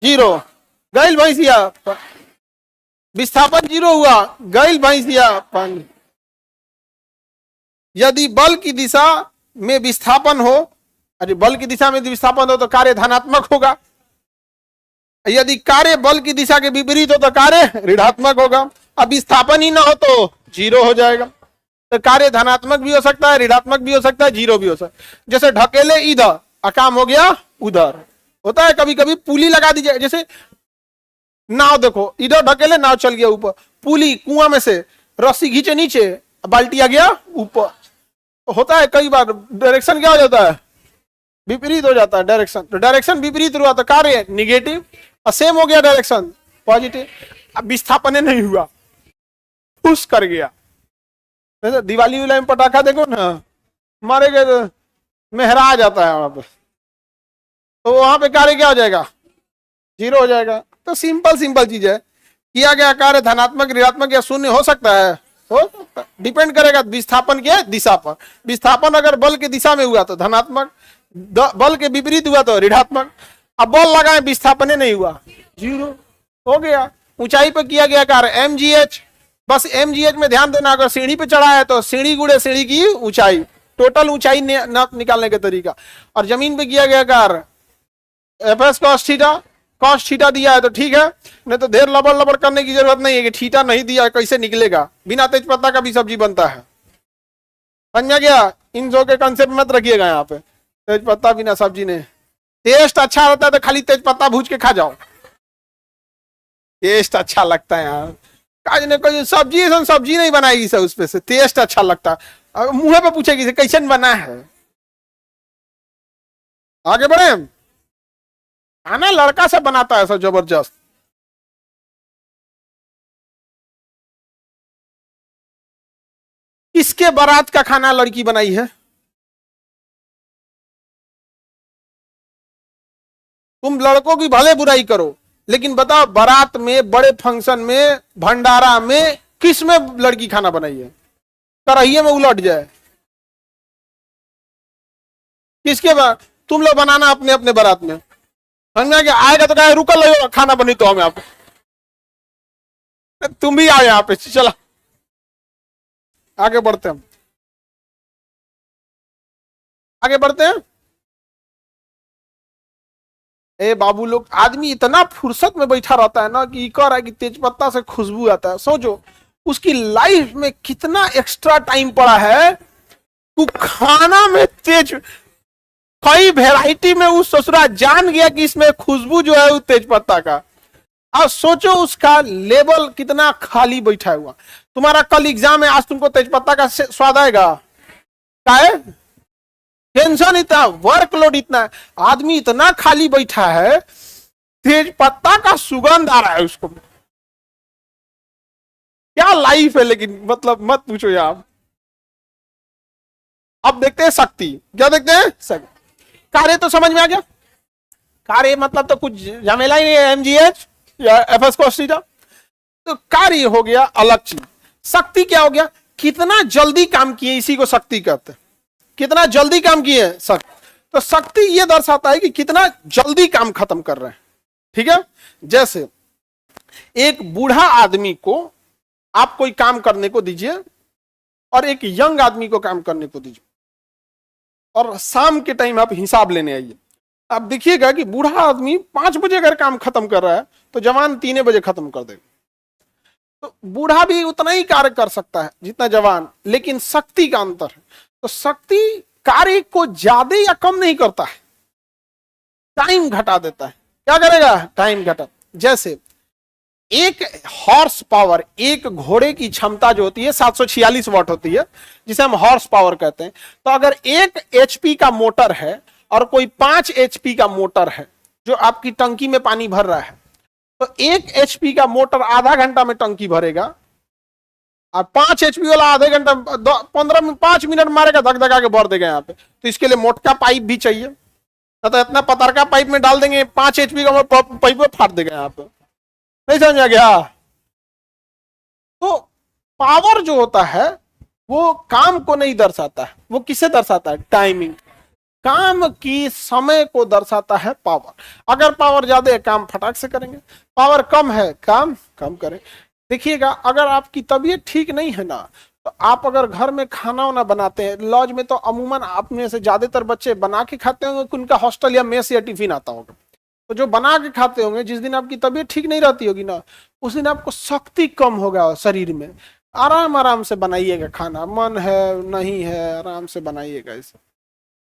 0, गैल भैंसिया, विस्थापन 0 हुआ, गैल भैंसिया पानी। यदि बल की दिशा में विस्थापन हो, अरे बल की दिशा में विस्थापन हो तो कार्य धनात्मक होगा। यदि कार्य बल की दिशा के विपरीत हो तो कार्य ऋणात्मक होगा। अब विस्थापन ही ना हो तो 0 हो जाएगा। तो कार्य धनात्मक भी हो सकता है, ऋणात्मक भी हो सकता है, 0 भी हो सकता है। जैसे ढकेले इधर, काम हो गया उधर। होता है कभी कभी पुली लगा दीजिए, जैसे नाव, देखो इधर ढकेले, नाव चल गया ऊपर। पुली, कुआं में से रस्सी खींचे नीचे, बाल्टी आ गया ऊपर। होता है कई बार डायरेक्शन क्या हो जाता है? विपरीत हो जाता है डायरेक्शन। तो डायरेक्शन विपरीत हुआ तो कार्य निगेटिव, और सेम हो गया डायरेक्शन पॉजिटिव। अब विस्थापन नहीं हुआ, पुश कर गया। दिवाली वाले में पटाखा देखो ना, मारे गए तो मेहरा आ जाता है वहां पे, तो वहां पे कार्य क्या हो जाएगा? 0 हो जाएगा। तो सिंपल चीज है। किया गया कार्य धनात्मक, ऋणात्मक या शून्य हो सकता है, हो सकता है। डिपेंड करेगा विस्थापन के दिशा पर। विस्थापन अगर बल की दिशा में हुआ तो धनात्मक, बल के विपरीत हुआ तो ऋणात्मक। अब बल लगाए, विस्थापन नहीं हुआ, 0 हो गया। ऊंचाई पर किया गया कार्य mgh, बस mgh में ध्यान देना। अगर सीढ़ी पे चढ़ा है तो सीढ़ी गुणे सीढ़ी की ऊंचाई, टोटल ऊंचाई निकालने का तरीका। और जमीन पे किया गया कार्य fs cos theta, cos theta दिया है तो ठीक है, नहीं तो ढेर लबड़ लबड़ करने की जरूरत नहीं है कि थीटा नहीं दिया है कैसे निकलेगा। बिना तेज पत्ता का भी सब्जी बनता है। समझ में गया? इन जो के कंसेप्ट मत रखिएगा यहाँ पे। तेज पत्ता बिना सब्जी नहीं, टेस्ट अच्छा रहता है तो खाली तेज पत्ता भूज के खा जाओ, टेस्ट अच्छा लगता है यार। काज ने कोई सब्जी नहीं बनाएगी सर, उस पे से टेस्ट अच्छा लगता है। मुंह पे पूछेगी कैसे बना है। आगे बढ़े। खाना लड़का से बनाता है सब जबरदस्त। किसके बारात का खाना लड़की बनाई है? तुम लड़कों की भले बुराई करो, लेकिन बताओ बारात में, बड़े फंक्शन में, भंडारा में, किस में लड़की खाना बनाई है? कढ़ाइये में उलट जाए। किसके बारात? तुम लोग बनाना अपने अपने बारात में। समझ में आएगा तो कहे रुकल लो, खाना बनी तो हम यहाँ पे, तुम भी आओ यहाँ पे। चला आगे बढ़ते हैं, आगे बढ़ते हैं। ए बाबू लोग, आदमी इतना फुर्सत में बैठा रहता है ना कि कह रहा है कि तेजपत्ता से खुशबू आता है। सोचो उसकी लाइफ में कितना एक्स्ट्रा टाइम पड़ा है। तू खाना में तेज, कई वेराइटी में उस ससुरा जान गया कि इसमें खुशबू जो है वो तेजपत्ता का। अब सोचो उसका लेवल कितना खाली बैठा हुआ। तुम्हारा कल एग्जाम है, आज तुमको तेजपत्ता का स्वाद आएगा? क्या है? टेंशन इतना, वर्कलोड इतना है, आदमी इतना खाली बैठा है, तेज पत्ता का सुगंध आ रहा है उसको। क्या लाइफ है, लेकिन मतलब मत पूछो यार। अब देखते हैं शक्ति। क्या देखते हैं? शक्ति। कार्य तो समझ में आ गया। कार्य मतलब तो कुछ झमेला ही नहीं है, mgh या fs cos थीटा। तो कार्य हो गया अलग चीज। शक्ति क्या हो गया? कितना जल्दी काम किए, इसी को शक्ति कहते हैं। कितना जल्दी काम किए शक्ति। तो शक्ति ये दर्शाता है कि कितना जल्दी काम खत्म कर रहे हैं। ठीक है। जैसे एक बूढ़ा आदमी को आप कोई काम करने को दीजिए और एक यंग आदमी को काम करने को दीजिए, और शाम के टाइम आप हिसाब लेने आइए। आप देखिएगा कि बूढ़ा आदमी 5 बजे अगर काम खत्म कर रहा है तो जवान 3 बजे खत्म कर देगा। तो बूढ़ा भी उतना ही कार्य कर सकता है जितना जवान, लेकिन शक्ति का अंतर है। तो शक्ति कार्य को ज्यादा या कम नहीं करता है, टाइम घटा देता है। क्या करेगा, टाइम घटा। जैसे एक हॉर्स पावर, एक घोड़े की क्षमता जो होती है 746 वाट होती है, जिसे हम हॉर्स पावर कहते हैं। तो अगर 1 HP का मोटर है और कोई 5 HP का मोटर है जो आपकी टंकी में पानी भर रहा है, तो 1 HP का मोटर आधा घंटा में टंकी भरेगा और 5 HP वाला आधे घंटा 5 मिनट मारेगा, धक धका के भर देगा यहाँ पे। तो इसके लिए मोटका पाइप भी चाहिए, तो इतना पतरका पाइप में डाल देंगे 5 HP का पाइप में फाड़ देगा यहाँ पे। नहीं समझा गया? तो पावर जो होता है वो काम को नहीं दर्शाता है, वो किसे दर्शाता है, टाइमिंग, काम की समय को दर्शाता है पावर। अगर पावर ज्यादा है काम फटाक से करेंगे, पावर कम है काम कम करें। देखिएगा, अगर आपकी तबीयत ठीक नहीं है ना, तो आप अगर घर में खाना वाना बनाते हैं, लॉज में तो अमूमन आप में से ज्यादातर बच्चे बना के खाते होंगे, उनका हॉस्टल या मेस या टिफिन आता होगा। तो जो बना के खाते होंगे, जिस दिन आपकी तबीयत ठीक नहीं रहती होगी ना, उस दिन आपको शक्ति कम होगा शरीर में। आराम आराम से बनाइएगा खाना, मन है नहीं है आराम से बनाइएगा इसे।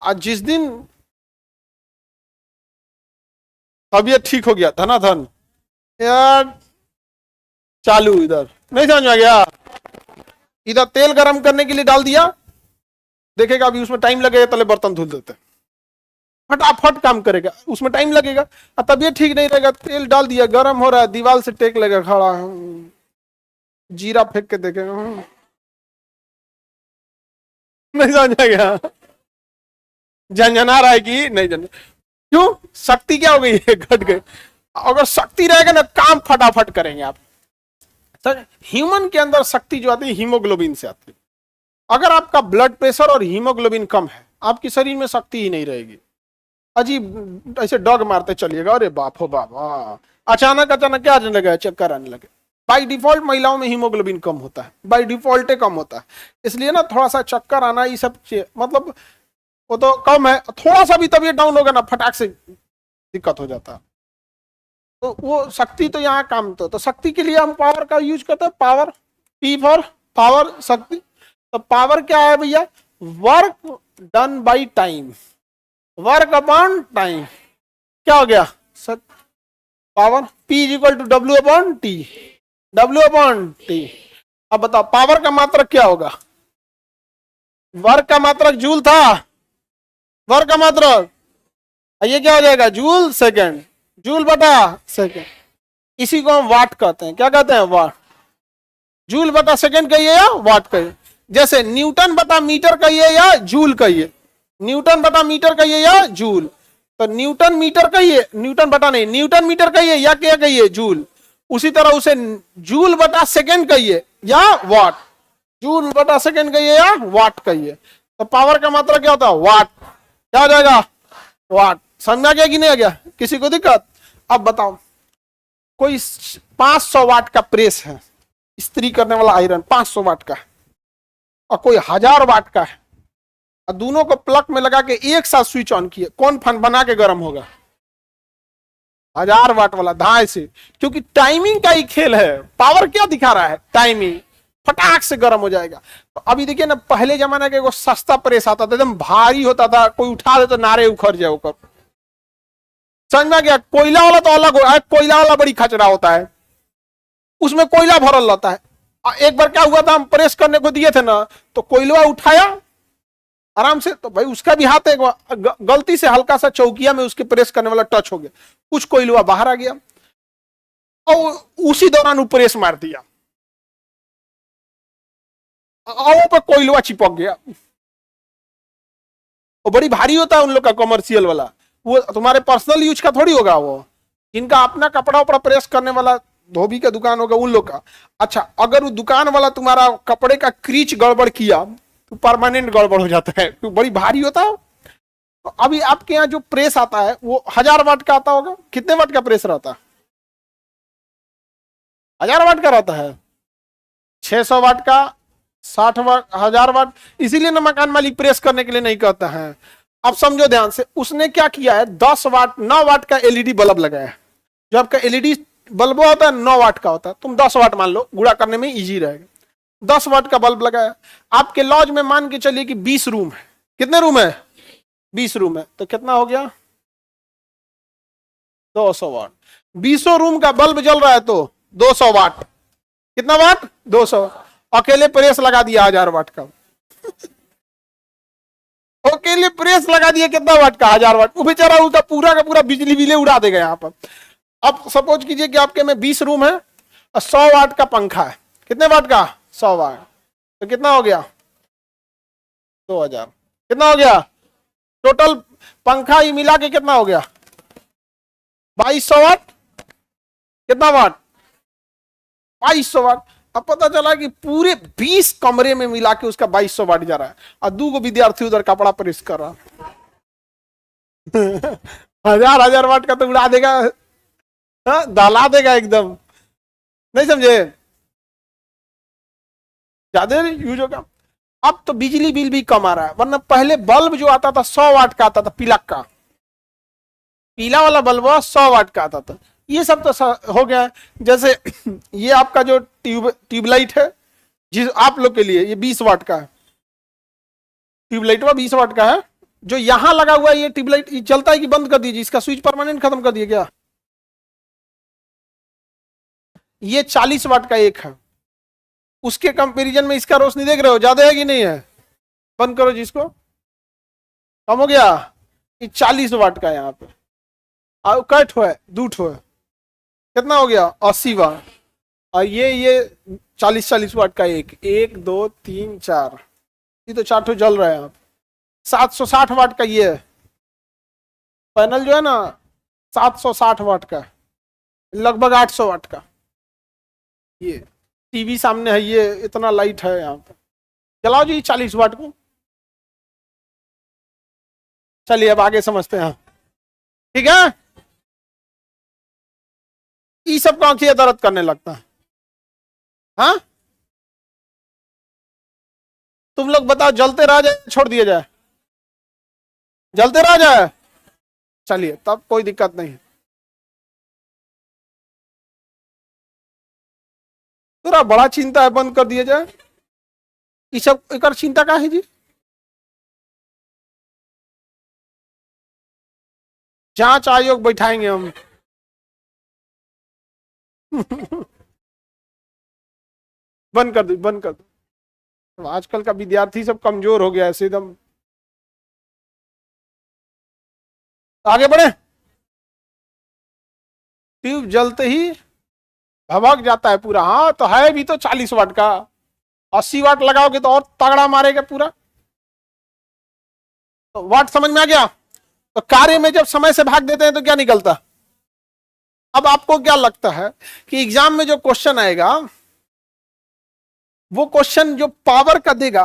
आज जिस दिन तबीयत ठीक हो गया, धनाधन यार चालू, इधर नहीं समझ में गया, इधर तेल गरम करने के लिए डाल दिया, देखेगा अभी उसमें टाइम लगेगा, तले बर्तन धुल देते, फटाफट काम करेगा, उसमें टाइम लगेगा। तबीयत ठीक नहीं रहेगा, तेल डाल दिया, गरम हो रहा है, दीवार से टेक लेगा खड़ा, जीरा फेंक के देखेगा, नहीं समझ में गया, झंझना रहा है कि नहीं झंझना, क्यों, शक्ति क्या हो गई है, घट गई। अगर शक्ति रहेगा ना, काम फटाफट करेंगे आप। सर, ह्यूमन के अंदर शक्ति जो आती है हीमोग्लोबिन से आती है। अगर आपका ब्लड प्रेशर और हीमोग्लोबिन कम है, आपकी शरीर में शक्ति ही नहीं रहेगी। अजीब ऐसे डॉग मारते चलिएगा, अरे बाप हो बाप, अचानक क्या आने लगा, चक्कर आने लगे। बाय डिफॉल्ट महिलाओं में हीमोग्लोबिन कम होता है, बाय डिफॉल्ट कम होता है, इसलिए ना थोड़ा सा चक्कर आना, ये सब मतलब वो तो कम है। थोड़ा सा भी तबीयत डाउन होगा ना, फटाक से दिक्कत हो जाता है। तो वो शक्ति तो यहाँ काम तो शक्ति के लिए हम पावर का यूज करते हैं, पावर, पी फॉर पावर, शक्ति। तो पावर क्या है भैया, work done by time, work upon time. क्या हो गया power, P is equal to W upon T, W upon T. अब बताओ पावर का मात्रक क्या होगा, वर्क का मात्रक जूल था, वर्क का मात्रक, ये क्या हो जाएगा, जूल सेकंड, जूल बटा सेकंड। इसी को हम वाट कहते हैं, क्या कहते हैं, वाट। जूल बटा सेकंड कहिए या वाट कहिए। जैसे न्यूटन बटा मीटर कहिए या जूल कहिए, न्यूटन बटा मीटर कहिए या जूल। तो न्यूटन मीटर कहिए, न्यूटन बटा नहीं, न्यूटन मीटर कहिए या क्या कहिए, जूल। उसी तरह उसे जूल बटा सेकंड कहिए या वाट, जूल बटा सेकंड कहिए या वाट कहिए। तो पावर का मात्रा क्या होता है, वाट। क्या हो जाएगा, वाट। समझ गया कि नहीं आ गया, किसी को दिक्कत? अब बताओ, कोई 500 वाट का प्रेस है, इस्त्री करने वाला आयरन 500 वाट का, और कोई 1000 वाट का है, और दोनों को प्लग में लगा के एक साथ स्विच ऑन किए, कौन फन बना के गर्म होगा, 1000 वाट वाला धाए से, क्योंकि टाइमिंग का ही खेल है। पावर क्या दिखा रहा है, टाइमिंग, फटाक से गर्म हो जाएगा। तो अभी देखिए ना, पहले जमाने के वो सस्ता प्रेस आता था, एकदम भारी होता था, कोई उठा दे तो नारे उखड़ जाए ऊपर। समझ में गया? कोयला वाला तो अलग हो, कोयला वाला बड़ी खचरा होता है, उसमें कोयला भरल रहता है। एक बार क्या हुआ था, हम प्रेस करने को दिए थे ना, तो कोयला उठाया आराम से, तो भाई उसका भी हाथ एक गलती से हल्का सा चौकिया में उसके प्रेस करने वाला टच हो गया, कुछ कोयला बाहर आ गया, और उसी दौरान वो प्रेस मार दिया, और वो पर कोयला चिपक गया। वो बड़ी भारी होता है उन लोग का कमर्शियल वाला, वो तुम्हारे पर्सनल यूज का थोड़ी होगा, वो जिनका अपना कपड़ा उपड़ा प्रेस करने वाला धोबी का दुकान होगा उन लोग का। अच्छा, अगर वो दुकान वाला तुम्हारा कपड़े का क्रीच गड़बड़ किया तो परमानेंट गड़बड़ हो जाता है, तो बड़ी भारी होता है। तो अभी आपके यहाँ जो प्रेस आता है वो 1000 वाट का आता होगा, कितने वाट का प्रेस रहता है, 1000 वाट का रहता है, 600 वाट का, 60 वाट, 1000 वाट। इसीलिए ना मकान मालिक प्रेस करने के लिए नहीं कहता है। अब समझो ध्यान से, उसने क्या किया है, 10 वाट 9 वाट का एलईडी बल्ब लगाया है। जो आपका एलईडी बल्ब होता है 9 वाट का होता है, तुम 10 वाट मान लो, गुणा करने में इजी रहेगा। 10 वाट का बल्ब लगाया। आपके लॉज में मान के चलिए कि 20 रूम है, कितने रूम है, 20 रूम है, तो कितना हो गया, 200 वाट। 20 रूम का बल्ब जल रहा है तो 200 वाट। कितना वाट? 200। अकेले प्रेस लगा दिया 1000 वाट का। अकेले प्रेस लगा दिया कितना वाट का? 1000 वाट। वो बेचारा उसका पूरा का पूरा बिजली बिले उड़ा देगा यहाँ पर। अब सपोज कीजिए कि आपके में 20 रूम है और 100 वाट का पंखा है। कितने वाट का? 100 वाट। तो कितना हो गया? 2000। कितना हो गया टोटल? पंखा ही मिला के कितना हो गया? 2200 वाट। कितना वाट? 2200 वाट। अब पता चला कि पूरे 20 कमरे में मिला के उसका 2200 वाट जा रहा है और 2 विद्यार्थी उधर कपड़ा प्रेस कर रहा। 1000 वाट का तो उड़ा देगा, दहला देगा एकदम। नहीं समझे? ज्यादा यूज होगा। अब तो बिजली बिल भी कम आ रहा है, वरना पहले बल्ब जो आता था 100 वाट का आता था, पिलक का, पीला वाला बल्ब 100 वाट का आता था। ये सब तो हो गया है। जैसे ये आपका जो ट्यूबलाइट है जिस आप लोग के लिए ये 20 वाट का है। ट्यूबलाइट 20 वाट का है। जो यहां लगा हुआ है ये ट्यूबलाइट चलता है कि बंद कर दीजिए? इसका स्विच परमानेंट खत्म कर दिए क्या? ये 40 वाट का एक है। उसके कंपैरिजन में इसका रोशनी देख रहे हो ज्यादा है कि नहीं है? बंद करो जिसको। कम हो गया? ये 40 वाट का यहाँ पे कट हो है, दूठ हो है। कितना हो गया? 80 वाट। और ये 40 वाट का एक 1 2 3 4, ये तो 4 जल रहा है यहाँ पे। 760 वाट का ये पैनल जो है ना, 760 वाट का, लगभग 800 वाट का। ये टीवी सामने है, ये इतना लाइट है यहाँ पे। चलाओ जी 40 वाट को। चलिए अब आगे समझते हैं। ठीक है, ये सब का आंखें दर्द करने लगता है। हाँ, तुम लोग बताओ, जलते रह जाए छोड़ दिया जाए? जलते रह जाए, चलिए तब कोई दिक्कत नहीं है। थोड़ा बड़ा चिंता है, बंद कर दिया जाए। ये सब एक चिंता का है जी? जांच आयोग बैठाएंगे हम। बंद कर दो, बंद कर दो। आजकल का विद्यार्थी सब कमजोर हो गया ऐसे एकदम। आगे बढ़े। ट्यूब जलते ही भभक जाता है पूरा। हाँ तो है भी तो 40 वाट का। 80 वाट लगाओगे तो और तगड़ा मारेगा पूरा। तो वाट समझ में आ गया? तो कार्य में जब समय से भाग देते हैं तो क्या निकलता? अब आपको क्या लगता है कि एग्जाम में जो क्वेश्चन आएगा वो क्वेश्चन जो पावर का देगा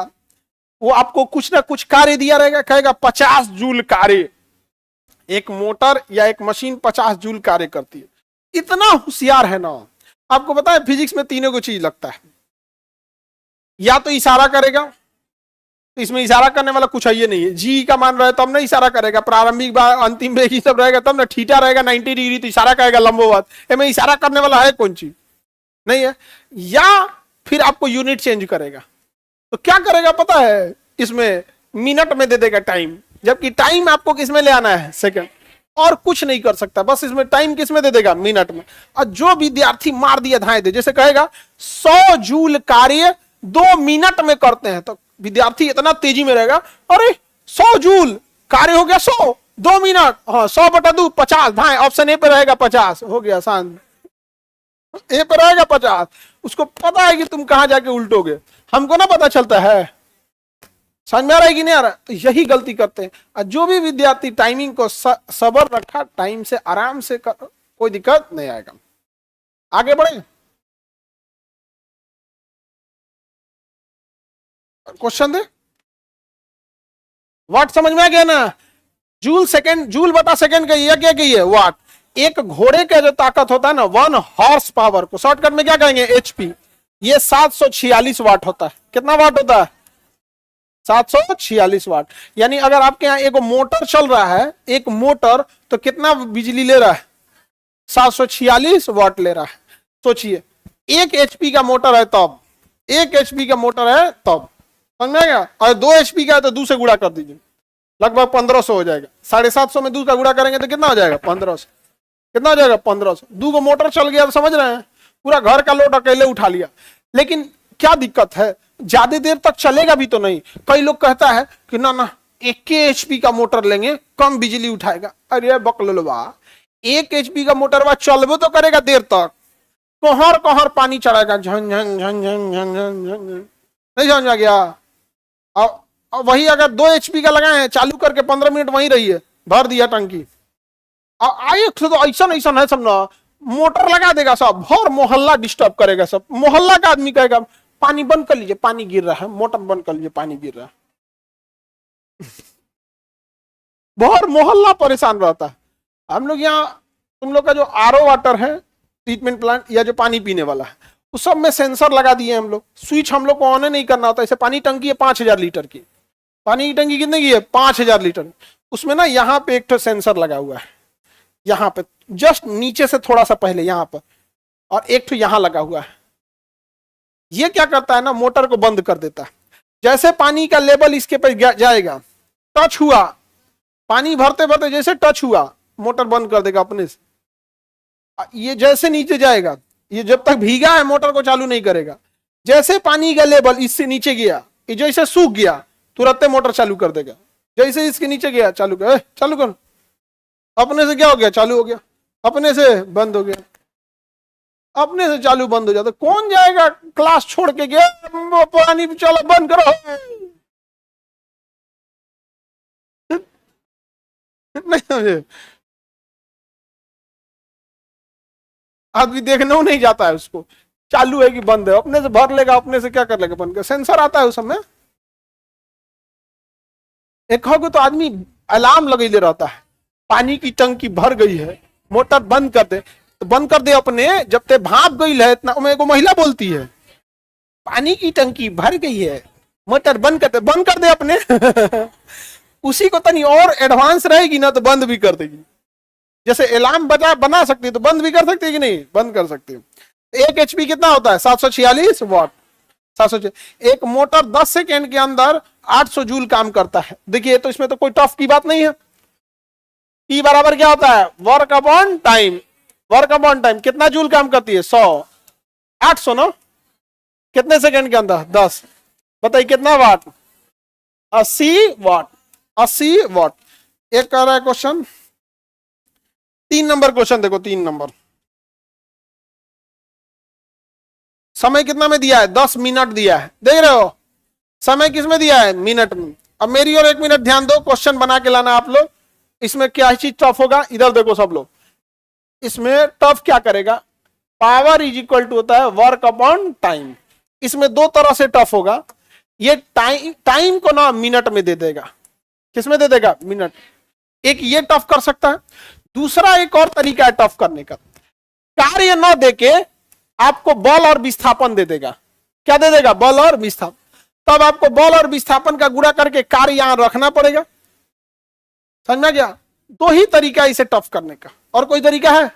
वो आपको कुछ ना कुछ कार्य दिया रहेगा, कहेगा 50 जूल कार्य। एक मोटर या एक मशीन 50 जूल कार्य करती है। इतना होशियार है ना। आपको पता है फिजिक्स में तीनों को चीज लगता है। या तो इशारा करेगा, तो इसमें इशारा करने वाला कुछ है ये नहीं है। जी का मान रहा है तब ना इशारा करेगा, प्रारंभिक अंतिम वेग सब रहेगा तब ना। थीटा रहेगा 90 डिग्री तो इशारा करेगा लंबवत। इसमें इशारा करने वाला है कौन चीज? नहीं है। या फिर आपको यूनिट चेंज करेगा, तो क्या करेगा पता है? इसमें मिनट में दे देगा टाइम, जबकि टाइम आपको किसमें ले आना है? सेकंड। और कुछ नहीं कर सकता, बस इसमें टाइम किसमें दे देगा? मिनट में। और जो विद्यार्थी मार दिया धाए दे, जैसे कहेगा 100 जूल कार्य 2 मिनट में करते हैं, तो विद्यार्थी इतना तेजी में रहेगा, अरे 100 जूल कार्य हो गया 100, 2 मिनट, हाँ 100 बटा 2 50, धाए ऑप्शन ए पे रहेगा 50, हो गया आसान। ए पे रहेगा 50। उसको पता है कि तुम कहां जाके उल्टोगे, हमको ना पता चलता है। समझ में आ रहा है कि नहीं आ रहा? तो यही गलती करते हैं। जो भी विद्यार्थी टाइमिंग को सबर रखा, टाइम से आराम से कर, कोई दिक्कत नहीं आएगा। आगे बढ़े। क्वेश्चन दे। वाट समझ में आ गया ना? जूल सेकंड, जूल बटा सेकंड का ये क्या है? वाट। एक घोड़े का जो ताकत होता है ना 1 हॉर्स पावर को शॉर्टकट में क्या कहेंगे? एचपी। ये 746 वाट होता है। कितना वाट होता है? 746 वाट। यानी अगर आपके यहाँ एक मोटर चल रहा है, एक मोटर, तो कितना बिजली ले रहा है? 746 वाट ले रहा है। सोचिए 1 एचपी का मोटर है तब, 1 एचपी का मोटर है तब, समझ में आएगा? और 2 एचपी का है तो 2 से गुणा कर दीजिए, लगभग 1500 हो जाएगा। 750 में 2 का गुणा करेंगे तो कितना हो जाएगा? 1500। कितना हो जाएगा 1500। 2 गो मोटर चल गया तो समझ रहे हैं, पूरा घर का लोड अकेले उठा लिया। लेकिन क्या दिक्कत है, ज्यादा देर तक चलेगा भी तो नहीं। कई लोग कहता है कि ना ना 1 HP का मोटर लेंगे, कम बिजली उठाएगा। अरे बकलोलवा, 1 HP का मोटर बा चलबो तो करेगा देर तक, कोहर कोहर पानी चढ़ाएगा, झन झन झन झन झन झन झन, नहीं समझ में गया। और वही अगर 2 HP का लगाए हैं, चालू करके 15 मिनट वहीं रही है, भर दिया टंकी, आइए तो ऐसा ऐसा है सब ना, मोटर लगा देगा सब, भर मोहल्ला डिस्टर्ब करेगा सब, मोहल्ला का आदमी कहेगा पानी बंद कर लीजिए पानी गिर रहा है, मोटर बंद कर लीजिए पानी गिर रहा है। भर मोहल्ला परेशान रहता है। हम लोग यहाँ, तुम लोग का जो RO वाटर है, ट्रीटमेंट प्लांट या जो पानी पीने वाला है, उस सब में सेंसर लगा दिए हम लोग। स्विच हम लोग को ऑन नहीं करना होता। ऐसे पानी टंकी है 5000 लीटर की, पानी की टंकी कितने की है 5000 लीटर। उसमें ना यहाँ पे एक तो सेंसर लगा हुआ है, यहाँ पे जस्ट नीचे से थोड़ा सा पहले यहाँ पर, और एक तो यहाँ लगा हुआ है। ये क्या करता है ना, मोटर को बंद कर देता है। जैसे पानी का लेवल इसके पे जाएगा, टच हुआ, पानी भरते भरते जैसे टच हुआ, मोटर बंद कर देगा अपने से। ये जैसे नीचे जाएगा, ये जब तक भीगा है मोटर को चालू नहीं करेगा। जैसे पानी का लेवल इससे नीचे गया, ये जैसे सूख गया, तुरंत मोटर चालू कर देगा। जैसे इसके नीचे गया, चालू कर, चालू कर, अपने से क्या हो गया, चालू हो गया, अपने से बंद हो गया, अपने से चालू बंद हो जाता। कौन जाएगा क्लास छोड़ के गया, पानी चलो बंद करो, नहीं समझे। आदमी देखने नहीं जाता है उसको, चालू है कि बंद है, अपने से भर लेगा, अपने से क्या कर लेगा, बंद कर। सेंसर आता है उस समय। एक हो तो आदमी अलार्म लगे रहता है, पानी की टंकी भर गई है, मोटर बंद कर दे, तो बंद कर दे अपने। जब ते भाप गई है इतना, को महिला बोलती है पानी की टंकी भर गई है, मोटर बंद कर दे अपने। उसी को तनी और एडवांस रहेगी ना तो बंद भी कर देगी। जैसे अलार्म बना सकती है तो बंद भी कर सकती है कि नहीं, बंद कर सकती है। 1 HP कितना होता है 746 वाट। 700, एक मोटर 10 सेकेंड के अंदर 800 जूल काम करता है। देखिए तो इसमें तो कोई टफ की बात नहीं है। P बराबर क्या होता है, work upon time. Work upon time कितना जूल काम करती है 100, 800 ना, कितने सेकंड के अंदर 10, बताइए कितना वाट, 80 वाट। 80 वाट। एक कर रहा है क्वेश्चन, 3 नंबर क्वेश्चन देखो, 3 नंबर। समय कितना में दिया है 10 मिनट दिया है, देख रहे हो समय किस में दिया है, मिनट में। अब मेरी और 1 मिनट ध्यान दो, क्वेश्चन बना के लाना आप लोग। इसमें क्या चीज टफ होगा, इधर देखो सब लोग, इसमें टफ क्या करेगा, पावर इज इक्वल टू होता है वर्क अपॉन टाइम। इसमें 2 तरह से टफ होगा। ये टाइम को ना मिनट में दे देगा, किसमें दे देगा, मिनट। एक ये टफ कर सकता है। दूसरा एक और तरीका है टफ करने का, कार्य न देके आपको बल और विस्थापन दे देगा। क्या दे देगा, बल और विस्थापन। तब आपको बल और विस्थापन का गुणा करके कार्य यहां रखना पड़ेगा। समझ में गया। 2 ही तरीका इसे टफ करने का, और कोई तरीका है,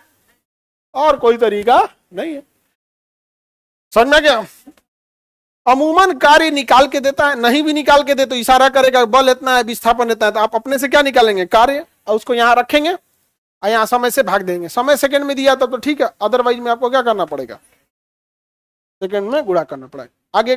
और कोई तरीका नहीं है। समझ में गया। अमूमन कार्य निकाल के देता है, नहीं भी निकाल के दे तो इशारा करेगा बल इतना है विस्थापन इतना है, तो आप अपने से क्या निकालेंगे, कार्य, और उसको यहां रखेंगे और यहां समय से भाग देंगे। समय सेकंड में दिया था तो ठीक है, अदरवाइज में आपको क्या करना पड़ेगा, सेकंड में गुणा करना पड़ेगा। आगे